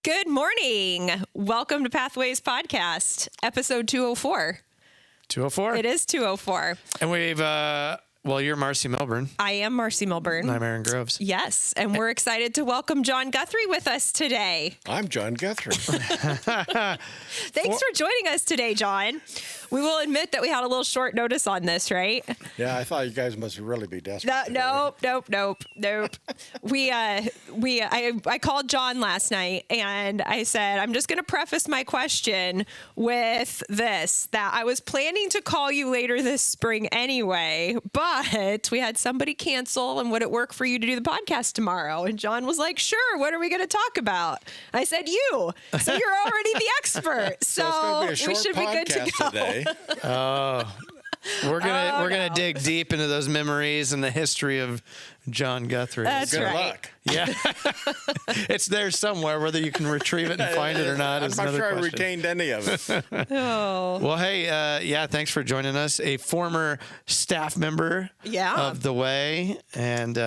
Good morning. Welcome to Pathways Podcast, episode 204. 204. It is 204. And we've, you're Marcy Milburn. I am Marcy Milburn. And I'm Aaron Groves. Yes, and we're excited to welcome John Guthrie with us today. I'm John Guthrie. Thanks for joining us today, John. We will admit that we had a little short notice on this, right? Yeah, I thought you guys must really be desperate. Nope. I called John last night and I said, I'm just going to preface my question with this, that I was planning to call you later this spring anyway, but we had somebody cancel, and would it work for you to do the podcast tomorrow? And John was like, sure. What are we going to talk about? I said, you. So you're already the expert. So it's gonna be a short we should be good to go. today. We're gonna dig deep into those memories and the history of John Guthrie. That's Good right. luck. Yeah, it's there somewhere. Whether you can retrieve it and find it or not is I'm not another sure I question. retained any of it. Oh. Well, hey, thanks for joining us. A former staff member of The Way and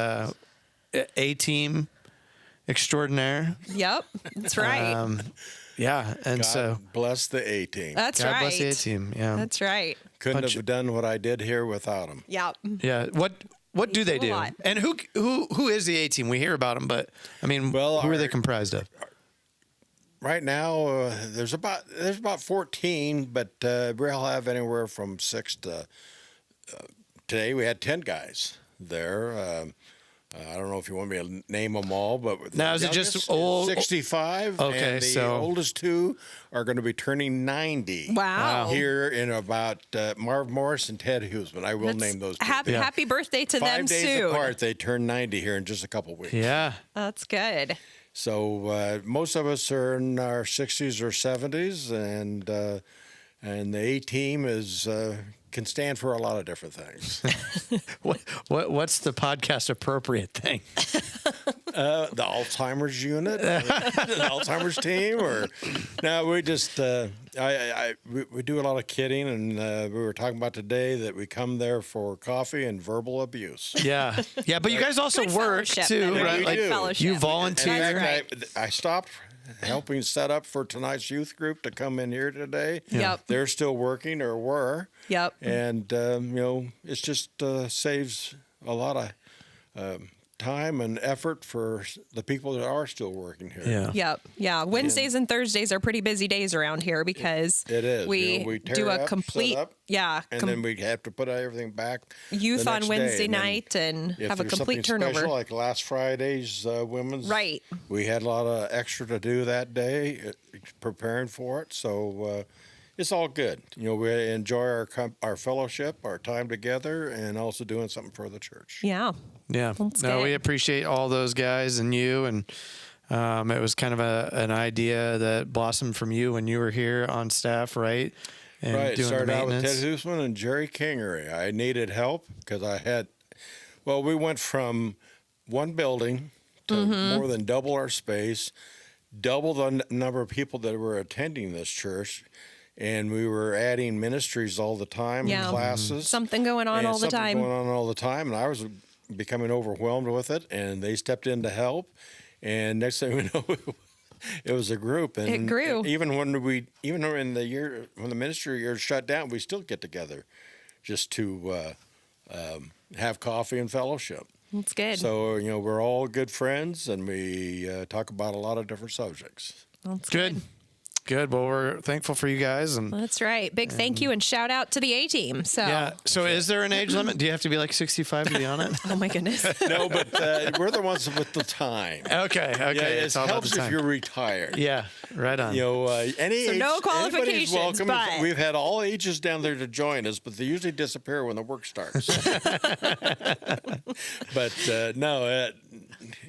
A-Team extraordinaire. Yep, that's right. God bless the A-Team. That's God right. bless the A-Team. Yeah, That's right. Couldn't have done what I did here without them. Yep. yeah. What do they do a do? lot. And who is the A-Team? We hear about them, but I mean, who are they comprised of? Right now, there's about 14, but we'll have anywhere from 6 to. Today we had 10 guys there. I don't know if you want me to name them all, but now is it just old? 65. Okay, and the so oldest two are going to be turning 90. Wow. Here in about Marv Morris and Ted Huseman. I will name those two. Happy birthday to them 5 days soon. apart, they turn 90 here in just a couple weeks. Yeah. That's good. So most of us are in our 60s or 70s, and the A-Team is can stand for a lot of different things. What's the podcast appropriate thing? The Alzheimer's unit, the Alzheimer's team, or no? We just we do a lot of kidding, and we were talking about today that we come there for coffee and verbal abuse. Yeah, but you guys also Good work fellowship, too, then. right? We Like do. Fellowship. you volunteer. In That's fact, I stopped helping set up for tonight's youth group to come in here today. Yep. They're still working or were. Yep. And, it's just saves a lot of time and effort for the people that are still working here. Yeah. Yep. Wednesdays and Thursdays are pretty busy days around here because It is. we tear do a up, complete set up, and then we have to put everything back. youth the on next day. Wednesday And then night and if have a there's complete something turnover. Special, like last Friday's women's. Right. We had a lot of extra to do that day, preparing for it. So it's all good. We enjoy our fellowship, our time together, and also doing something for the church. Yeah. Yeah. That's No, good. we appreciate all those guys and you. And it was kind of an idea that blossomed from you when you were here on staff, right? And Right. doing Started the out with Ted maintenance. Huseman and Jerry Kingery. I needed help because we went from one building to more than double our space, double the number of people that were attending this church. And we were adding ministries all the time, Yeah. and classes. Something going on and all the something time. going on all the time. And I was becoming overwhelmed with it, and they stepped in to help. And next thing we know, it was a group. And It grew. Even in the year when the ministry year shut down, we still get together just to have coffee and fellowship. That's good. So we're all good friends, and we talk about a lot of different subjects. That's Good. Good. Well, we're thankful for you guys. And That's right. Big thank you and shout out to the A-Team. So, yeah. So is there an age limit? Do you have to be like 65 to be on it? oh my goodness. No, but we're the ones with the time. Okay. Yeah, It's it all about helps the if time. you're retired. Yeah. Right on. Any So age, no anybody's qualifications, welcome. but- We've had all ages down there to join us, but they usually disappear when the work starts. But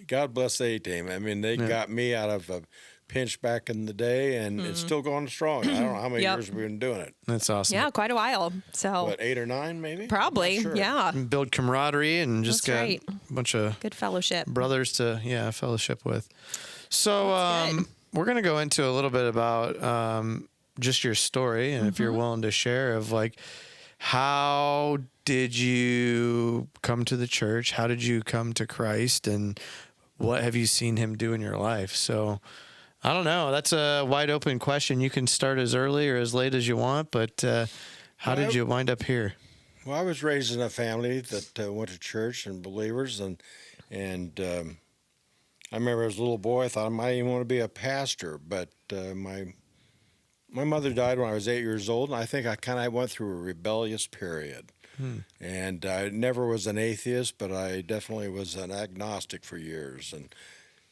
God bless the A-Team. I mean, they got me out of a pinch back in the day, and it's still going strong. I don't know how many Yep. years we've been doing it. That's awesome. Yeah, quite a while. So What, 8 or 9 maybe? probably. I'm not sure. Yeah. Build camaraderie and just That's got right. a bunch of Good fellowship. brothers to fellowship with. So good. we're going to go into a little bit about just your story, and if you're willing to share, of like, how did you come to the church? How did you come to Christ? And what have you seen him do in your life? So I don't know. That's a wide open question. You can start as early or as late as you want, but how did you wind up here? Well, I was raised in a family that went to church and believers, and I remember as a little boy, I thought I might even want to be a pastor, but my mother died when I was 8 years old, and I think I kind of went through a rebellious period. And I never was an atheist, but I definitely was an agnostic for years. And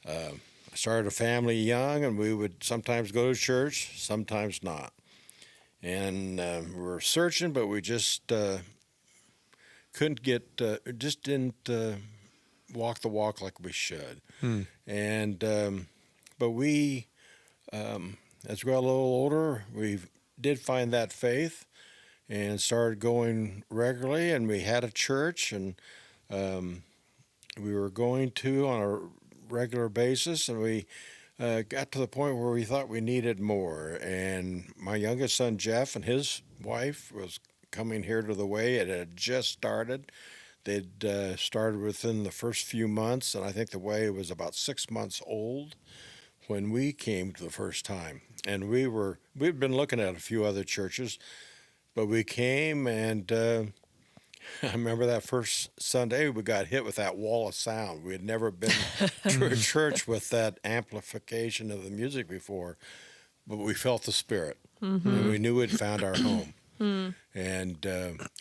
I started a family young, and we would sometimes go to church, sometimes not. And we were searching, but we just couldn't get, just didn't walk the walk like we should. And but we, as we got a little older, we did find that faith and started going regularly, and we had a church, and we were going to on a regular basis, and we got to the point where we thought we needed more. And my youngest son, Jeff, and his wife was coming here to the Way. It had just started. They'd started within the first few months, and I think the Way was about 6 months old when we came the first time. And we'd been looking at a few other churches, but we came, and I remember that first Sunday we got hit with that wall of sound. We had never been to a church with that amplification of the music before, but we felt the Spirit, and we knew we'd found our home. And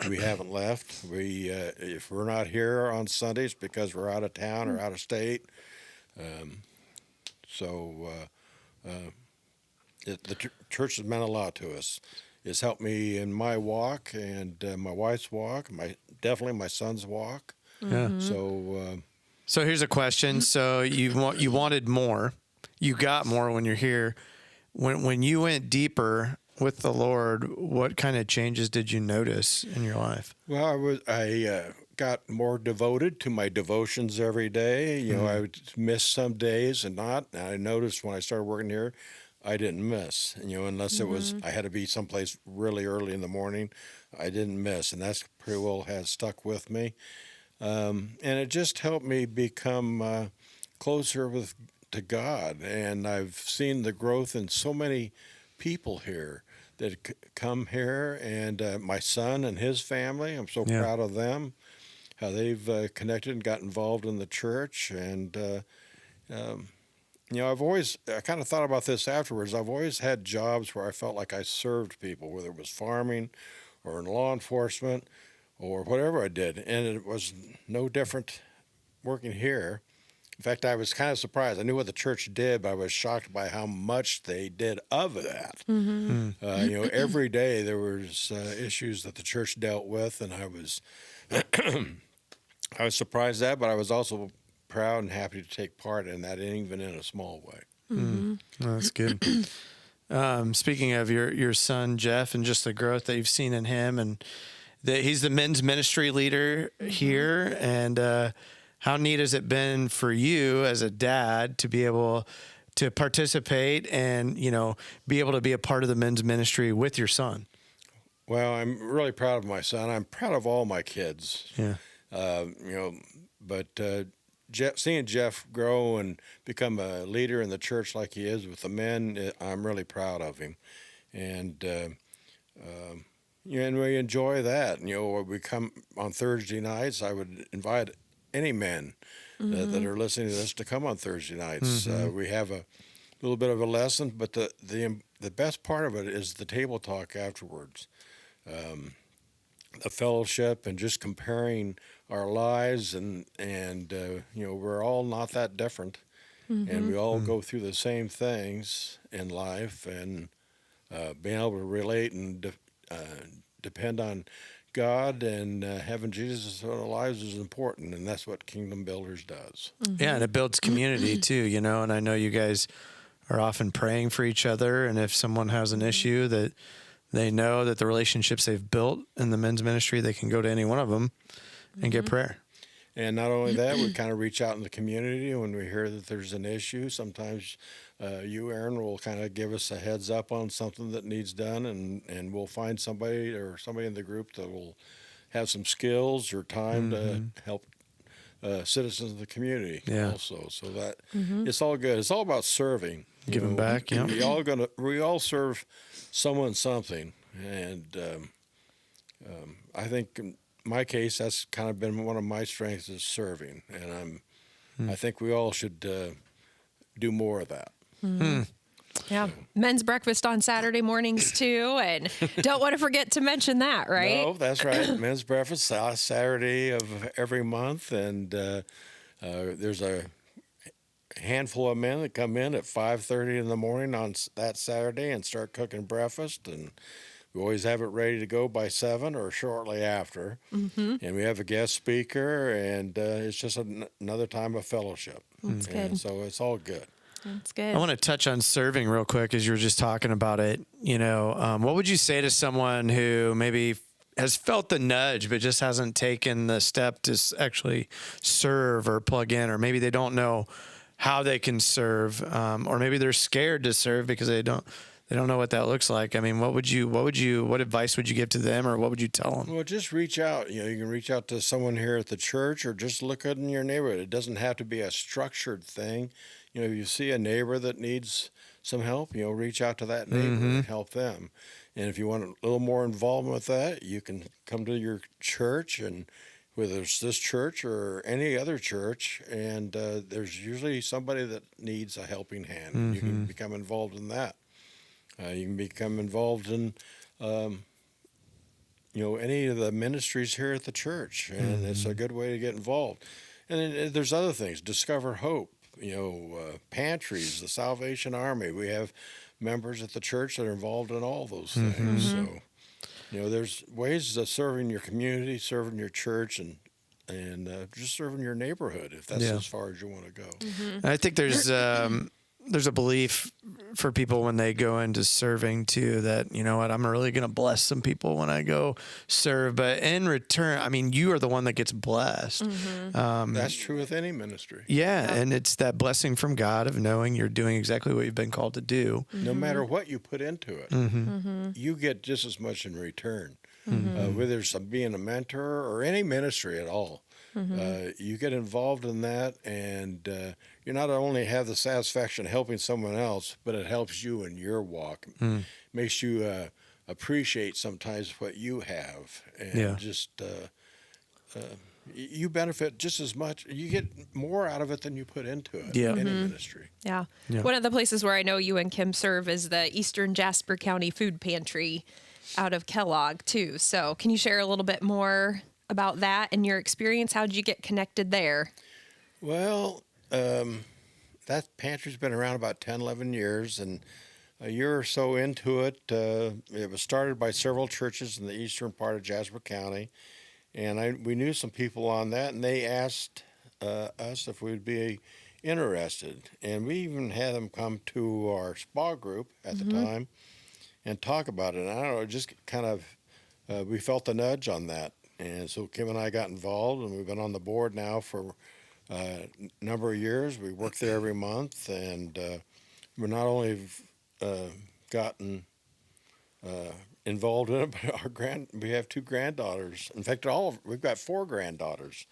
we haven't left. If we're not here on Sundays because we're out of town or out of state, the church has meant a lot to us. It's helped me in my walk and my wife's walk, definitely my son's walk. Yeah. So here's a question. So you wanted more. You got more when you're here. When you went deeper with the Lord, what kind of changes did you notice in your life? Well, I got more devoted to my devotions every day. You know, I would miss some days and not. And I noticed when I started working here, I didn't miss. You know, unless it was I had to be someplace really early in the morning, I didn't miss, and that's pretty well has stuck with me. And it just helped me become closer to God. And I've seen the growth in so many people here that come here, and my son and his family. I'm so proud of them, how they've connected and got involved in the church. And you know, I kind of thought about this afterwards. I've always had jobs where I felt like I served people, whether it was farming or in law enforcement or whatever I did. And it was no different working here. In fact, I was kind of surprised. I knew what the church did, but I was shocked by how much they did of that. You know, every day there was issues that the church dealt with, and I was I was surprised at that, but I was also proud and happy to take part in that, even in a small way. Well, that's good. Speaking of your son, Jeff, and just the growth that you've seen in him, and he's the men's ministry leader here, and how neat has it been for you as a dad to be able to participate and, you know, be able to be a part of the men's ministry with your son? Well, I'm really proud of my son. I'm proud of all my kids. Yeah. You know, but seeing Jeff grow and become a leader in the church like he is with the men, I'm really proud of him. And, you know, and we enjoy that. You know, when we come on Thursday nights, I would invite any men that are listening to this to come on Thursday nights. We have a little bit of a lesson, but the best part of it is the table talk afterwards. The fellowship and just comparing our lives, and you know, we're all not that different, and we all go through the same things in life, and being able to relate and depend on God and having Jesus in our lives is important, and that's what Kingdom Builders does. Yeah, and it builds community too, you know, and I know you guys are often praying for each other, and if someone has an issue that they know that the relationships they've built in the men's ministry, they can go to any one of them and get prayer. And not only that, we kind of reach out in the community when we hear that there's an issue. Sometimes you, Aaron, will kind of give us a heads up on something that needs done, and we'll find somebody in the group that will have some skills or time to help citizens of the community Yeah. also. So that it's all good. It's all about serving. Giving back, yeah. We all serve someone something, and I think in my case that's kind of been one of my strengths is serving, and I think we all should do more of that. Yeah. Men's breakfast on Saturday mornings too. And don't want to forget to mention that, right? No, that's right. Men's breakfast Saturday of every month, and there's a handful of men that come in at 5:30 in the morning on that Saturday and start cooking breakfast, and we always have it ready to go by 7 or shortly after. And we have a guest speaker, and it's just another time of fellowship. That's good. So it's all good. That's good. I want to touch on serving real quick as you were just talking about it. What would you say to someone who maybe has felt the nudge but just hasn't taken the step to actually serve or plug in, or maybe they don't know how they can serve, or maybe they're scared to serve because they don't know what that looks like? I mean, what advice would you give to them, or what would you tell them? Well, just reach out. You can reach out to someone here at the church, or just look in your neighborhood. It doesn't have to be a structured thing. If you see a neighbor that needs some help, reach out to that neighbor and help them. And if you want a little more involvement with that, you can come to your church, and whether it's this church or any other church, and there's usually somebody that needs a helping hand. And you can become involved in that. You can become involved in, any of the ministries here at the church, and it's a good way to get involved. And then there's other things. Discover Hope. Pantries, the Salvation Army. We have members at the church that are involved in all those things. So, there's ways of serving your community, serving your church, and just serving your neighborhood, if that's as far as you want to go. I think there's a belief for people when they go into serving too, that, I'm really going to bless some people when I go serve, but in return, I mean, you are the one that gets blessed. That's true with any ministry. Yeah. And it's that blessing from God of knowing you're doing exactly what you've been called to do. No matter what you put into it, you get just as much in return, whether it's being a mentor or any ministry at all. You get involved in that, and you not only have the satisfaction of helping someone else, but it helps you in your walk. Makes you appreciate sometimes what you have, and just you benefit just as much. You get more out of it than you put into it. Any ministry. Yeah. One of the places where I know you and Kim serve is the Eastern Jasper County Food Pantry out of Kellogg too. So can you share a little bit more about that and your experience? How did you get connected there? Well, that pantry's been around about 10, 11 years, and a year or so into it, it was started by several churches in the eastern part of Jasper County, and we knew some people on that, and they asked us if we'd be interested, and we even had them come to our spa group at the time and talk about it. And I don't know, just kind of we felt the nudge on that. And so Kim and I got involved, and we've been on the board now for a number of years. We work there every month, and we're not only gotten involved in it, but we have 2 granddaughters. In fact, we've got 4 granddaughters,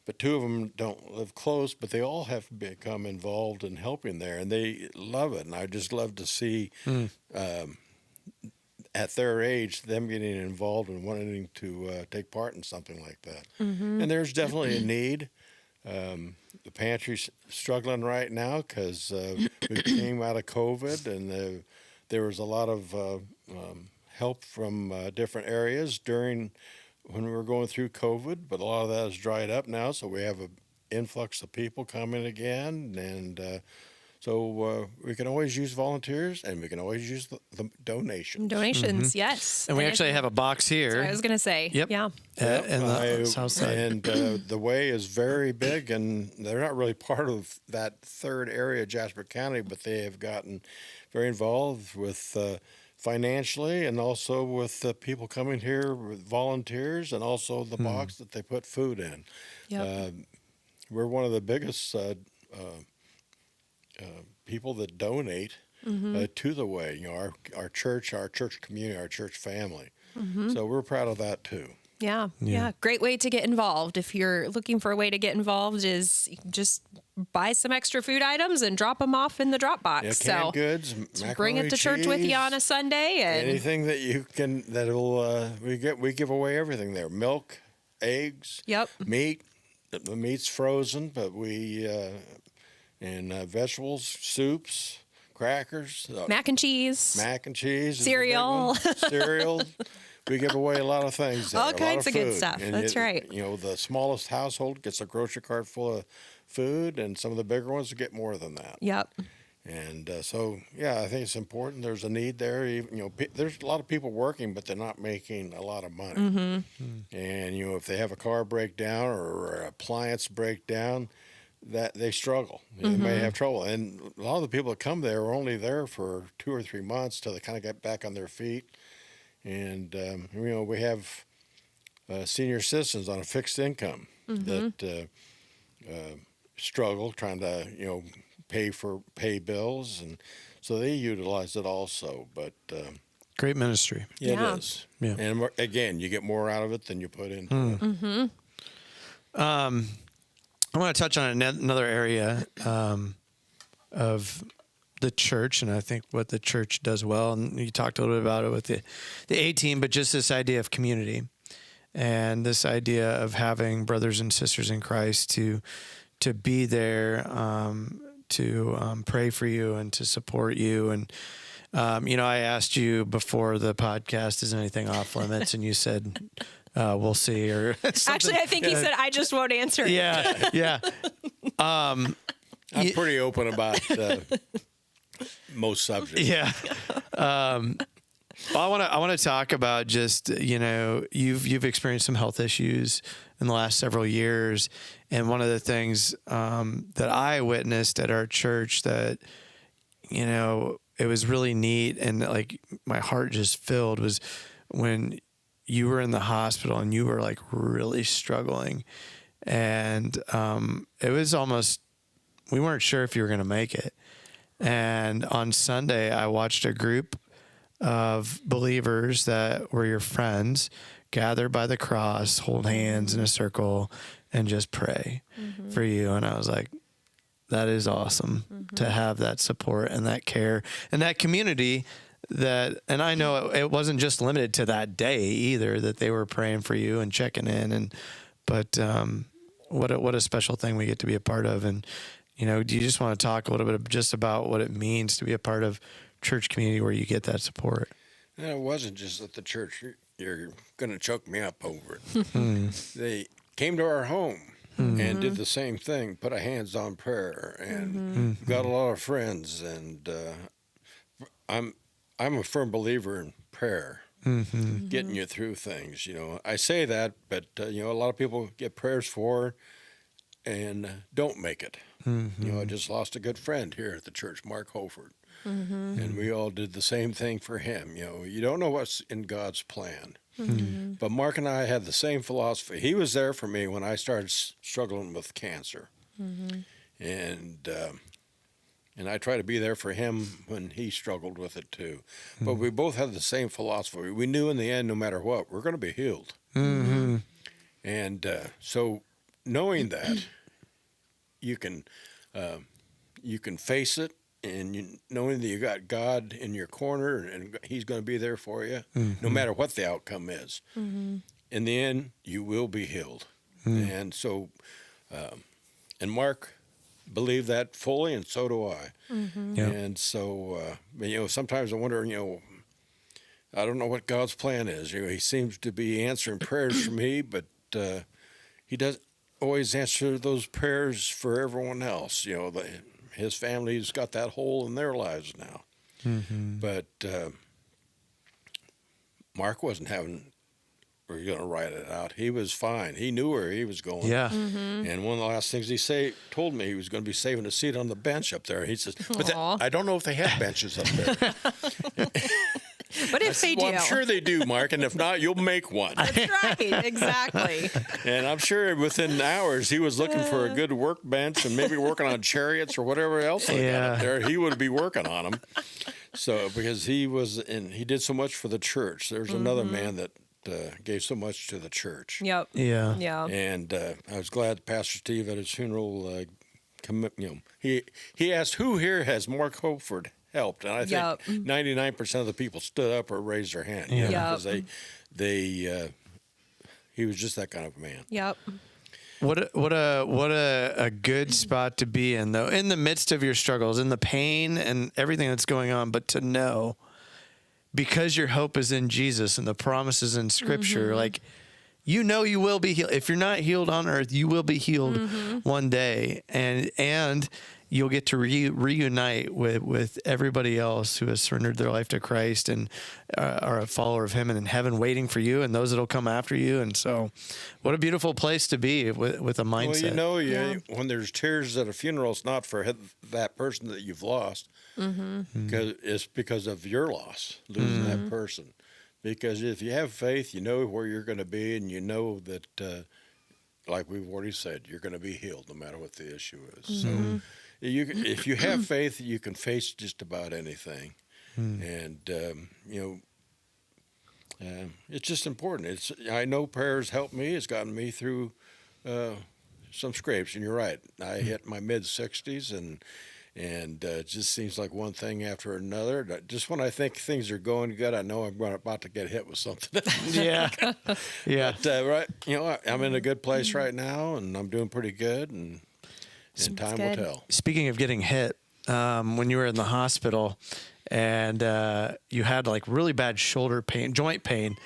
but 2 of them don't live close, but they all have become involved in helping there, and they love it. And I just love to see at their age, them getting involved and wanting to take part in something like that. And there's definitely a need. The pantry's struggling right now because we came out of COVID, and there was a lot of help from different areas when we were going through COVID, but a lot of that has dried up now, so we have an influx of people coming again, and so we can always use volunteers, and we can always use the donations. Donations, yes. And we actually have a box here. That's what I was going to say. Yep. Yeah. In the south side. And the way is very big, and they're not really part of that third area of Jasper County, but they have gotten very involved with financially, and also with people coming here with volunteers, and also the box that they put food in. Yep. We're one of the biggest people that donate to the way. Our church community, our church family. So we're proud of that too. Yeah. Great way to get involved. If you're looking for a way to get involved, is you can just buy some extra food items and drop them off in the drop box. Yeah, So canned goods, bring it to church with you on a Sunday, and anything that you can that'll we give away everything there. Milk, eggs, meat. The meat's frozen, but we and vegetables, soups, crackers, mac and cheese, cereal. Cereal. We give away a lot of things there, all kinds of good stuff. And That's right. You know, the smallest household gets a grocery cart full of food, and some of the bigger ones get more than that. Yep. And so, yeah, I think it's important. There's a need there. You know, there's a lot of people working, but they're not making a lot of money. And, you know, if they have a car breakdown or an appliance breakdown, that they struggle. They may have trouble. And a lot of the people that come there are only there for 2 or 3 months till they kind of get back on their feet. And, you know, we have senior citizens on a fixed income that struggle trying to, you know, pay bills. And so they utilize it also. But Great ministry. yeah, it is. Yeah. And again, you get more out of it than you put into it. I want to touch on another area of the church, and I think what the church does well. And you talked a little bit about it with the A-team, but just this idea of community and this idea of having brothers and sisters in Christ to be there, to pray for you and to support you. And you know, I asked you before the podcast, is anything off limits? And you said, we'll see. Or actually, I think he said, I just won't answer. Yeah. I'm pretty open about most subjects. Yeah. Well, I want to talk about just, you know, you've experienced some health issues in the last several years. And one of the things that I witnessed at our church that, you know, it was really neat and like my heart just filled was when you were in the hospital and you were like really struggling. And it was almost, we weren't sure if you were going to make it. And on Sunday, I watched a group of believers that were your friends gather by the cross, hold hands in a circle, and just pray for you. And I was like, that is awesome to have that support and that care and that community that, and I know it wasn't just limited to that day either, that they were praying for you and checking in. But what a special thing we get to be a part of. And, you know, do you just want to talk a little bit just about what it means to be a part of church community where you get that support? And it wasn't just at the church. You're going to choke me up over it. They came to our home and did the same thing, put a hands-on prayer, and got a lot of friends. And I'm a firm believer in prayer, getting you through things. You know, I say that, but you know, a lot of people get prayers for and don't make it. You know, I just lost a good friend here at the church, Mark Holford. And we all did the same thing for him. You know, you don't know what's in God's plan. But Mark and I had the same philosophy. He was there for me when I started struggling with cancer. And I try to be there for him when he struggled with it too. But we both had the same philosophy. We knew in the end, no matter what, we're going to be healed. And so knowing that, you can face it. And knowing that you got God in your corner and He's going to be there for you, no matter what the outcome is. In the end, you will be healed. And so, and Mark believed that fully, and so do I. And so, you know, sometimes I wonder, you know, I don't know what God's plan is. You know, He seems to be answering prayers for me, but He doesn't always answer those prayers for everyone else. You know, his family's got that hole in their lives now. But Mark wasn't we're going to write it out. He was fine. He knew where he was going. Yeah. And one of the last things he told me, he was going to be saving a seat on the bench up there. He says, but I don't know if they have benches up there. But if they do. I'm sure they do, Mark, and if not, you'll make one. That's right, exactly. And I'm sure within hours he was looking for a good workbench and maybe working on chariots or whatever else they got up there. He would be working on them. So because he did so much for the church. There's another man that gave so much to the church. Yep. Yeah. Yeah. And I was glad Pastor Steve at his funeral, he asked who here has Mark Holford helped, and I think 99% of the people stood up or raised their hand. Yeah. Because he was just that kind of a man. Yep. What a good spot to be in, though, in the midst of your struggles, in the pain and everything that's going on, but to know, because your hope is in Jesus and the promises in Scripture, like, you know, you will be healed. If you're not healed on earth, you will be healed one day, and you'll get to reunite with everybody else who has surrendered their life to Christ and are a follower of Him, and in heaven waiting for you and those that'll come after you. And so, what a beautiful place to be with a mindset. Well, when there's tears at a funeral, it's not for that person that you've lost, because it's because of your loss, losing that person. Because if you have faith, you know where you're going to be, and you know that, like we've already said, you're going to be healed no matter what the issue is. So, if you have faith, you can face just about anything. And it's just important. I know prayers help me. It's gotten me through some scrapes. And you're right. I hit my mid-60s, and it just seems like one thing after another. Just when I think things are going good, I know I'm about to get hit with something. Yeah. But, right, I'm in a good place right now, and I'm doing pretty good, and time will tell. Speaking of getting hit, when you were in the hospital and you had like really bad shoulder pain, joint pain.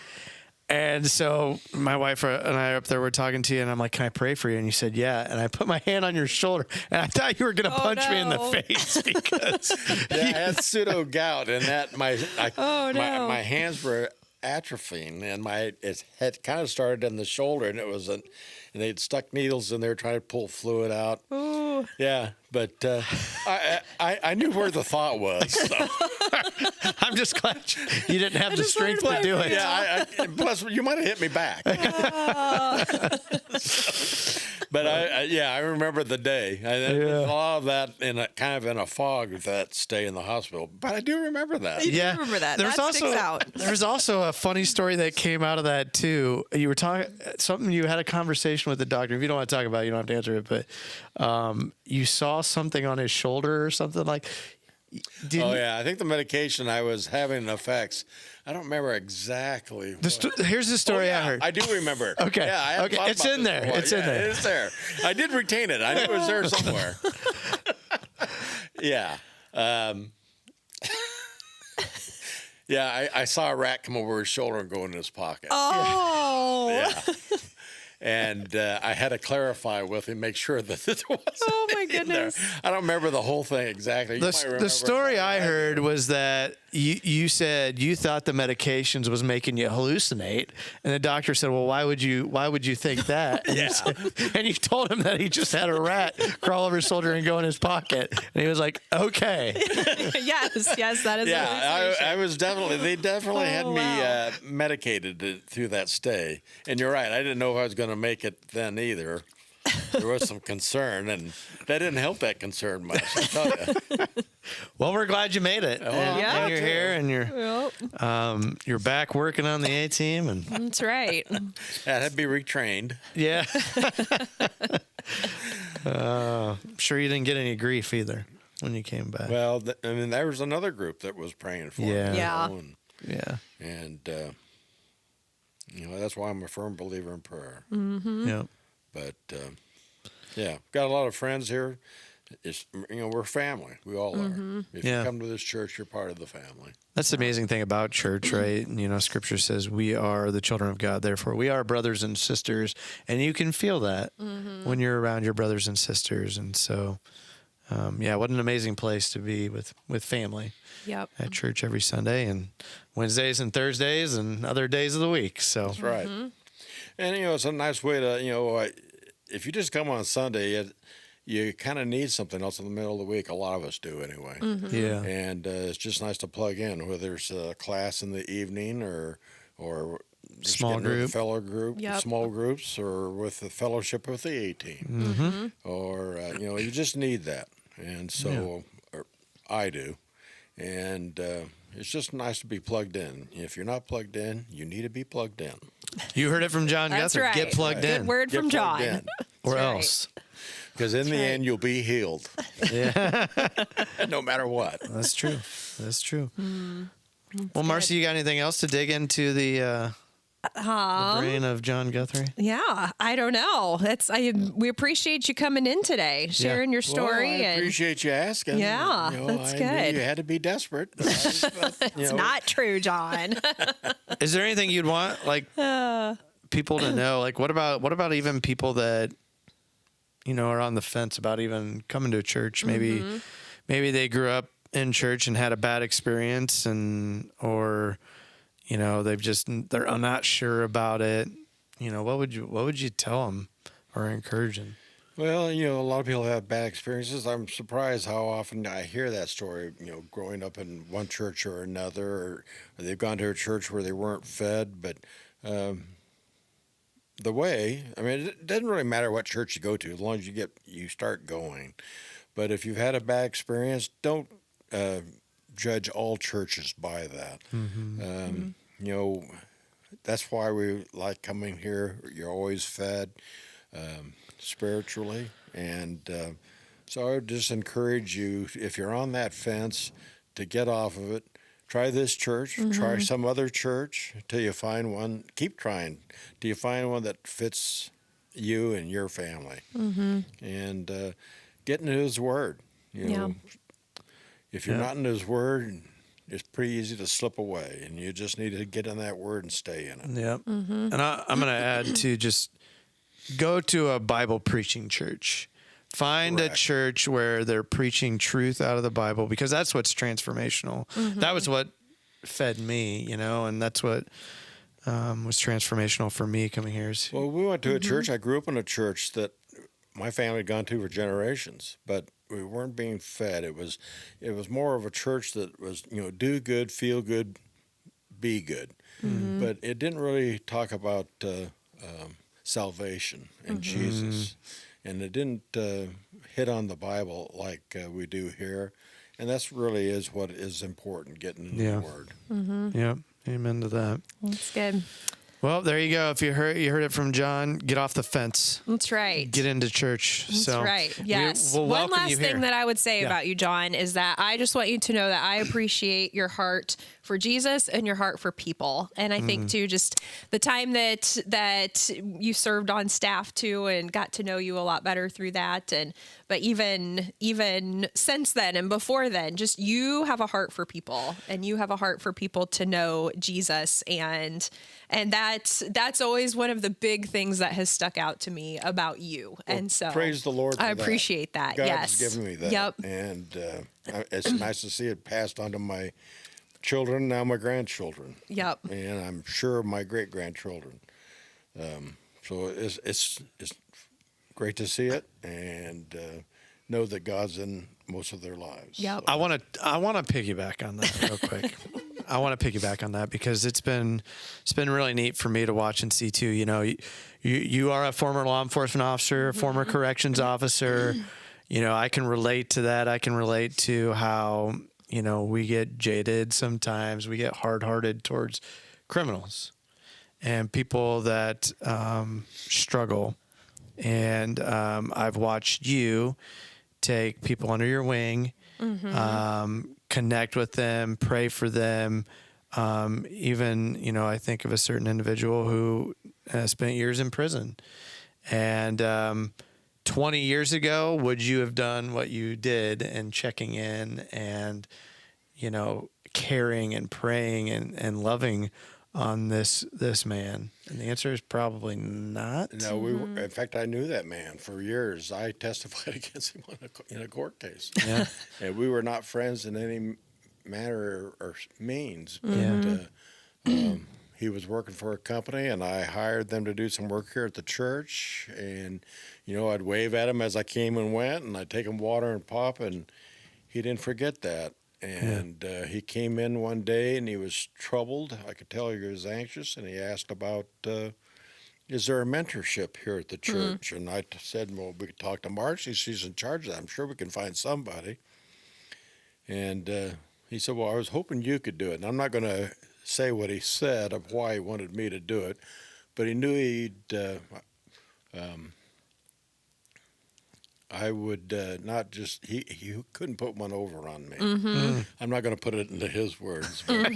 And so my wife and I up there were talking to you, and I'm like, "Can I pray for you?" And you said, "Yeah." And I put my hand on your shoulder, and I thought you were going to punch me in the face because I had pseudo gout, and that my hands were atrophying, and it had kind of started in the shoulder, and and they'd stuck needles in there trying to pull fluid out. Ooh. Yeah, but I knew where the thought was. So. I'm just glad you didn't have the strength to do it. Yeah, plus you might have hit me back. But I remember the day. I saw that in a fog of that stay in the hospital. But I do remember that. You do remember that. Sticks out. There's also a funny story that came out of that too. You were you had a conversation with the doctor. If you don't want to talk about it, you don't have to answer it. But you saw something on his shoulder or something like. I think the medication I was having effects. I don't remember exactly. Here's the story I heard. I do remember. Okay. Yeah, It's in there. It's in there. It's there. I did retain it. I knew it was there somewhere. Yeah. I saw a rat come over his shoulder and go in his pocket. Oh. Yeah. And I had to clarify with him, make sure that it wasn't. Oh my goodness! I don't remember the whole thing exactly. The story I heard was that you said you thought the medications was making you hallucinate, and the doctor said, "Well, why would you think that?" And you told him that he just had a rat crawl over his shoulder and go in his pocket, and he was like, "Okay." yes, that is. Yeah, I was they definitely had me medicated through that stay, and you're right. I didn't know if I was going to make it then either. There was some concern, and that didn't help that concern much, I tell you. Well, we're glad you made it. And you're here, and you're back working on the A team, and that's right. That had to be retrained. Yeah. I'm sure you didn't get any grief either when you came back. Well, there was another group that was praying for me. Yeah. And that's why I'm a firm believer in prayer. Mm-hmm. Yeah. But got a lot of friends here. We're family. We all are. If you come to this church, you're part of the family. That's the amazing thing about church, right? Scripture says we are the children of God. Therefore, we are brothers and sisters, and you can feel that when you're around your brothers and sisters. And so, what an amazing place to be with family. Yep. At church every Sunday and Wednesdays and Thursdays and other days of the week. So that's right. And it's a nice way to if you just come on Sunday, you kind of need something else in the middle of the week. A lot of us do anyway. Mm-hmm. Yeah. And it's just nice to plug in, whether it's a class in the evening or small group, small groups, or with the fellowship with the A team, or you just need that. And so I do. And it's just nice to be plugged in. If you're not plugged in, you need to be plugged in. You heard it from John That's Guthrie. right. Get plugged in. Good word Get from plugged John. in. Or right. else. Because in the right. end, you'll be healed. Yeah. No matter what. That's true. That's true. Well, good. Marcy, you got anything else to dig into the brain of John Guthrie? Yeah, I don't know. We appreciate you coming in today, sharing your story. Well, I and appreciate you asking. Yeah, that's I good. knew you had to be desperate. it's not true, John. Is there anything you'd want like people to know? Like, what about even people that are on the fence about even coming to a church? Maybe they grew up in church and had a bad experience, or they're not sure about it. What would you tell them or encourage them? Well, a lot of people have bad experiences. I'm surprised how often I hear that story, growing up in one church or another, or they've gone to a church where they weren't fed. But it doesn't really matter what church you go to as long as you start going. But if you've had a bad experience, don't judge all churches by that. That's why we like coming here. You're always fed spiritually. And so I would just encourage you, if you're on that fence, to get off of it. Try this church, try some other church till you find one. Keep trying till you find one that fits you and your family. And get into His Word. If you're not in His Word, it's pretty easy to slip away, and you just need to get in that Word and stay in it. Yeah. And I'm going to add to just go to a Bible preaching church. Find a church where they're preaching truth out of the Bible, because that's what's transformational. That was what fed me, and that's what was transformational for me coming here. Well, we went to a church. I grew up in a church that my family had gone to for generations, but we weren't being fed. It was more of a church that was, do good, feel good, be good. But it didn't really talk about salvation and Jesus. And it didn't hit on the Bible like we do here. And that's really is what is important, getting in the Word. Yeah. Amen to that. That's good. Well, there you go. If you heard it from John, get off the fence. That's right. Get into church. That's right. Yes. We'll One last you thing here. that I would say about you, John, is that I just want you to know that I appreciate your heart for Jesus and your heart for people. And I think too, just the time that you served on staff too, and got to know you a lot better through that. But even since then and before then, just you have a heart for people, and you have a heart for people to know Jesus. And that's always one of the big things that has stuck out to me about you. And so praise the Lord for I appreciate that. God's Yes. given me that. Yep. And it's nice to see it passed on to my children, now my grandchildren. Yep. And I'm sure my great-grandchildren. So it's great to see it, and know that God's in most of their lives. Yep. I want to piggyback on that real quick. I want to piggyback on that because it's been really neat for me to watch and see too. You are a former law enforcement officer, a former corrections officer. I can relate to that. I can relate to how we get jaded sometimes. We get hard-hearted towards criminals and people that struggle. And I've watched you take people under your wing, connect with them, pray for them. Even, I think of a certain individual who spent years in prison. And 20 years ago, would you have done what you did and checking in and, caring and praying and loving on this man? And the answer is probably not. No, in fact, I knew that man for years. I testified against him in a court case. Yeah. And we were not friends in any manner or means. Yeah. But he was working for a company, and I hired them to do some work here at the church. And, I'd wave at him as I came and went, and I'd take him water and pop, and he didn't forget that. And he came in one day, and he was troubled. I could tell he was anxious, and he asked about, is there a mentorship here at the church? And I said, well, we could talk to Marcy. She's in charge of that. I'm sure we can find somebody. And He said, well, I was hoping you could do it. And I'm not going to say what he said of why he wanted me to do it, but he knew I would not just, he couldn't put one over on me. I'm not going to put it into his words, but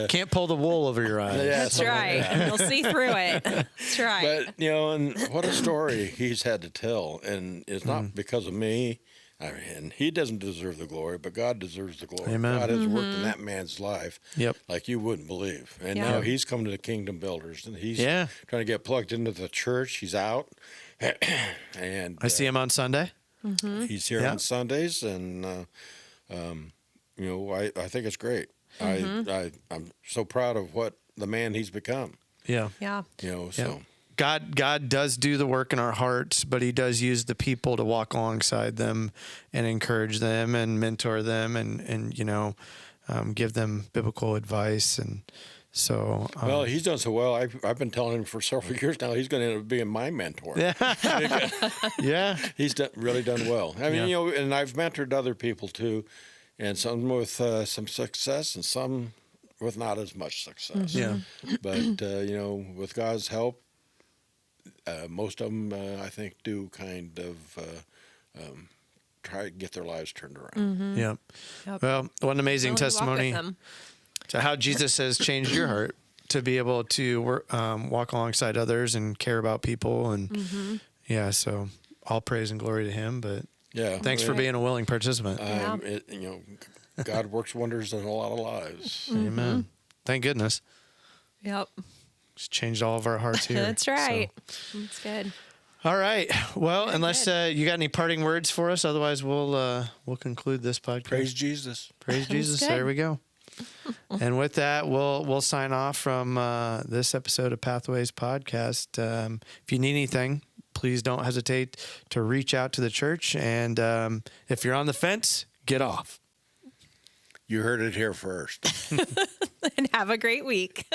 Can't pull the wool over your eyes. yeah, That's something like right. that. You'll see through it. That's right. But, and what a story he's had to tell. And it's not because of me. I mean, he doesn't deserve the glory, but God deserves the glory. Amen. God has worked in that man's life Yep. like you wouldn't believe. And Yeah. now he's come to the Kingdom Builders, and he's Yeah. trying to get plugged into the church. He's out. And I see him on Sunday. he's here Yeah. on Sundays, and, I think it's great. I'm so proud of what the man he's become, Yeah. Yeah. so. God does do the work in our hearts, but he does use the people to walk alongside them and encourage them and mentor them and give them biblical advice. And so, Well, he's done so well. I've been telling him for several years now he's going to end up being my mentor. yeah, He's really done well. I mean, and I've mentored other people too, and some with some success and some with not as much success. yeah, But, with God's help, most of them, I think, do kind of try to get their lives turned around. yeah. Yep. Well, what an amazing Really walk with testimony them. to how Jesus has changed your heart to be able to walk alongside others and care about people. And so all praise and glory to him. But Yeah. thanks for being a willing participant. God works wonders in a lot of lives. Amen. Thank goodness. Yep. It's changed all of our hearts here. That's right. So. That's good. All right. Well, unless you got any parting words for us, otherwise we'll conclude this podcast. Praise Jesus. Praise Jesus. good. There we go. And with that, we'll sign off from this episode of Pathways Podcast. If you need anything, please don't hesitate to reach out to the church. And if you're on the fence, get off. You heard it here first. And have a great week.